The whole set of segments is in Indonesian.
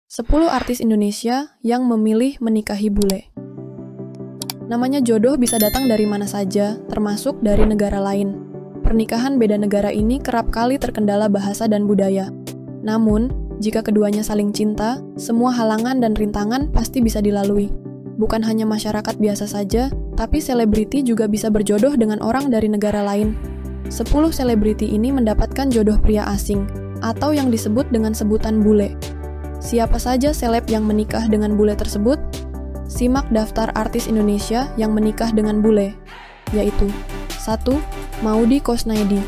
10 artis Indonesia yang memilih menikahi bule. Namanya jodoh bisa datang dari mana saja, termasuk dari negara lain. Pernikahan beda negara ini kerap kali terkendala bahasa dan budaya. Namun, jika keduanya saling cinta, semua halangan dan rintangan pasti bisa dilalui. Bukan hanya masyarakat biasa saja, tapi selebriti juga bisa berjodoh dengan orang dari negara lain. 10 selebriti ini mendapatkan jodoh pria asing, atau yang disebut dengan sebutan bule. Siapa saja seleb yang menikah dengan bule tersebut? Simak daftar artis Indonesia yang menikah dengan bule, yaitu 1. Maudy Koesnaedi,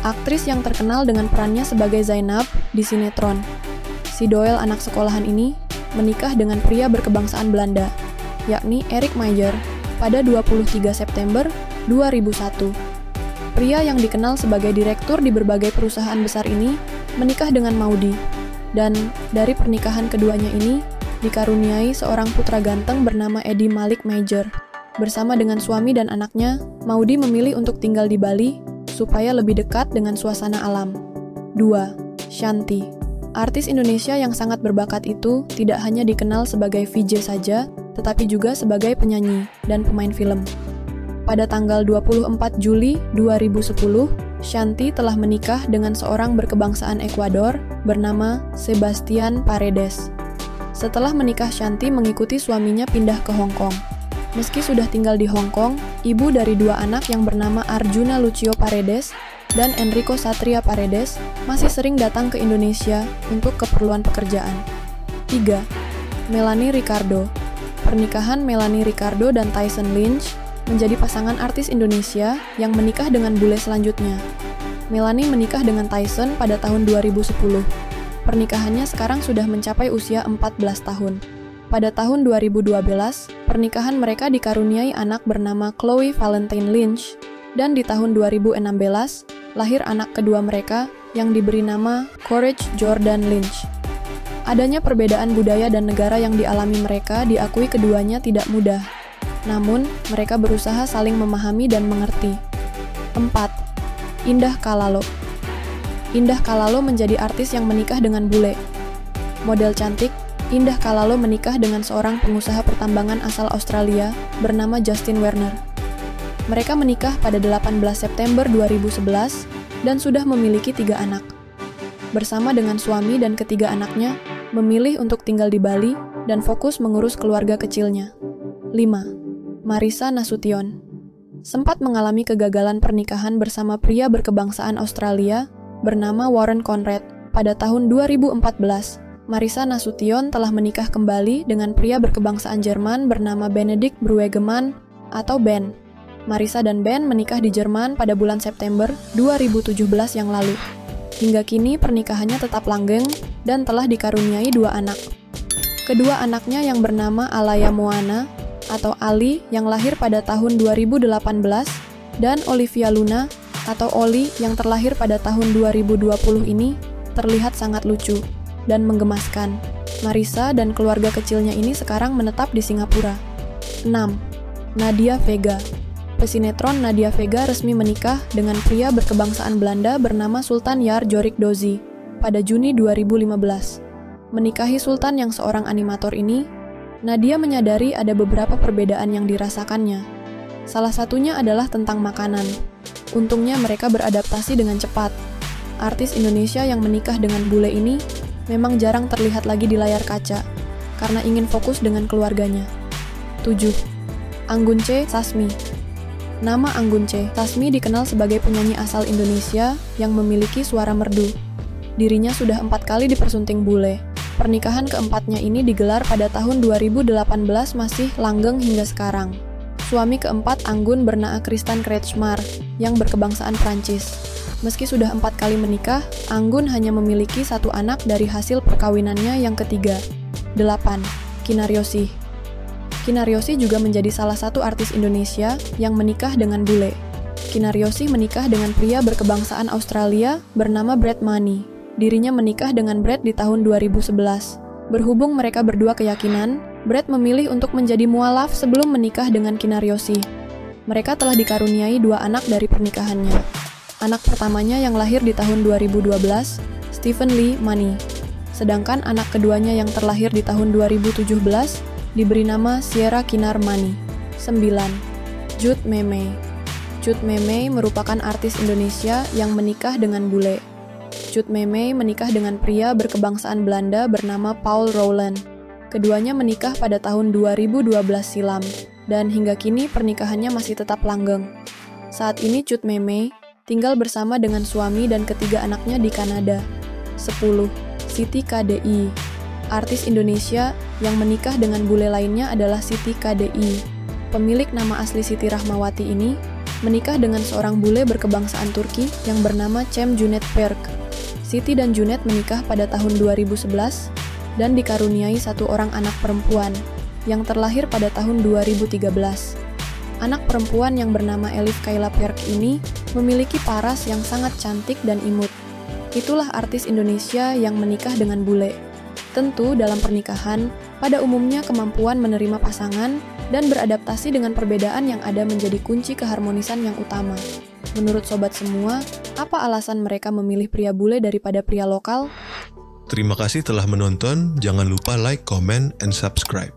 aktris yang terkenal dengan perannya sebagai Zainab di sinetron. Si Doel anak sekolahan ini menikah dengan pria berkebangsaan Belanda, yakni Erik Meijer, pada 23 September 2001. Pria yang dikenal sebagai direktur di berbagai perusahaan besar ini menikah dengan Maudy. Dan dari pernikahan keduanya ini, dikaruniai seorang putra ganteng bernama Edi Malik Meijer. Bersama dengan suami dan anaknya, Maudy memilih untuk tinggal di Bali supaya lebih dekat dengan suasana alam. 2. Shanty, artis Indonesia yang sangat berbakat itu tidak hanya dikenal sebagai VJ saja, tetapi juga sebagai penyanyi dan pemain film. Pada tanggal 24 Juli 2010, Shanty telah menikah dengan seorang berkebangsaan Ekuador bernama Sebastian Paredes. Setelah menikah, Shanty mengikuti suaminya pindah ke Hong Kong. Meski sudah tinggal di Hong Kong, ibu dari 2 anak yang bernama Arjuna Lucio Paredes dan Enrico Satria Paredes masih sering datang ke Indonesia untuk keperluan pekerjaan. 3. Melanie Ricardo. Pernikahan Melanie Ricardo dan Tyson Lynch menjadi pasangan artis Indonesia yang menikah dengan bule selanjutnya. Melanie menikah dengan Tyson pada tahun 2010. Pernikahannya sekarang sudah mencapai usia 14 tahun. Pada tahun 2012, pernikahan mereka dikaruniai anak bernama Chloe Valentine Lynch, dan di tahun 2016, lahir anak kedua mereka yang diberi nama Courage Jordan Lynch. Adanya perbedaan budaya dan negara yang dialami mereka diakui keduanya tidak mudah. Namun, mereka berusaha saling memahami dan mengerti. 4. Indah Kalalo. Indah Kalalo menjadi artis yang menikah dengan bule. Model cantik, Indah Kalalo menikah dengan seorang pengusaha pertambangan asal Australia bernama Justin Werner. Mereka menikah pada 18 September 2011 dan sudah memiliki 3 anak. Bersama dengan suami dan ketiga anaknya, memilih untuk tinggal di Bali dan fokus mengurus keluarga kecilnya. 5. Marissa Nasution. Sempat mengalami kegagalan pernikahan bersama pria berkebangsaan Australia bernama Warren Conrad. Pada tahun 2014, Marissa Nasution telah menikah kembali dengan pria berkebangsaan Jerman bernama Benedikt Brueggemann atau Ben. Marissa dan Ben menikah di Jerman pada bulan September 2017 yang lalu. Hingga kini pernikahannya tetap langgeng dan telah dikaruniai 2 anak. Kedua anaknya yang bernama Alaya Moana atau Ali yang lahir pada tahun 2018 dan Olivia Luna atau Oli yang terlahir pada tahun 2020 ini terlihat sangat lucu dan menggemaskan. Marissa dan keluarga kecilnya ini sekarang menetap di Singapura. 6. Nadia Vega. Pesinetron Nadia Vega resmi menikah dengan pria berkebangsaan Belanda bernama Sultan Yar Jorik Dozy pada Juni 2015. Menikahi Sultan yang seorang animator ini, Nadia menyadari ada beberapa perbedaan yang dirasakannya. Salah satunya adalah tentang makanan. Untungnya mereka beradaptasi dengan cepat. Artis Indonesia yang menikah dengan bule ini memang jarang terlihat lagi di layar kaca, karena ingin fokus dengan keluarganya. 7. Anggun C. Sasmi. Nama Anggun C. Sasmi dikenal sebagai penyanyi asal Indonesia yang memiliki suara merdu. Dirinya sudah 4 kali dipersunting bule. Pernikahan keempatnya ini digelar pada tahun 2018 masih langgeng hingga sekarang. Suami keempat Anggun bernama Christian Kretschmar yang berkebangsaan Prancis. Meski sudah 4 kali menikah, Anggun hanya memiliki 1 anak dari hasil perkawinannya yang ketiga. 8. Kinar Yosi. Kinar Yosi juga menjadi salah satu artis Indonesia yang menikah dengan bule. Kinar Yosi menikah dengan pria berkebangsaan Australia bernama Brad Money. Dirinya menikah dengan Brad di tahun 2011. Berhubung mereka berdua keyakinan, Brad memilih untuk menjadi mualaf sebelum menikah dengan Kinar Yosi. Mereka telah dikaruniai 2 anak dari pernikahannya. Anak pertamanya yang lahir di tahun 2012, Stephen Lee Money. Sedangkan anak keduanya yang terlahir di tahun 2017 diberi nama Sierra Kinar Mani. 9. Jude Meme. Jude Meme merupakan artis Indonesia yang menikah dengan bule. Jude Meme menikah dengan pria berkebangsaan Belanda bernama Paul Rowland. Keduanya menikah pada tahun 2012 silam, dan hingga kini pernikahannya masih tetap langgeng. Saat ini Jude Meme tinggal bersama dengan suami dan ketiga anaknya di Kanada. 10. Siti KDI. Artis Indonesia yang menikah dengan bule lainnya adalah Siti KDI. Pemilik nama asli Siti Rahmawati ini menikah dengan seorang bule berkebangsaan Turki yang bernama Cem Junet Berk. Siti dan Junet menikah pada tahun 2011 dan dikaruniai satu orang anak perempuan yang terlahir pada tahun 2013. Anak perempuan yang bernama Elif Kayla Berk ini memiliki paras yang sangat cantik dan imut. Itulah artis Indonesia yang menikah dengan bule. Tentu dalam pernikahan, pada umumnya kemampuan menerima pasangan dan beradaptasi dengan perbedaan yang ada menjadi kunci keharmonisan yang utama. Menurut sobat semua, apa alasan mereka memilih pria bule daripada pria lokal? Terima kasih telah menonton, jangan lupa like, comment, and subscribe.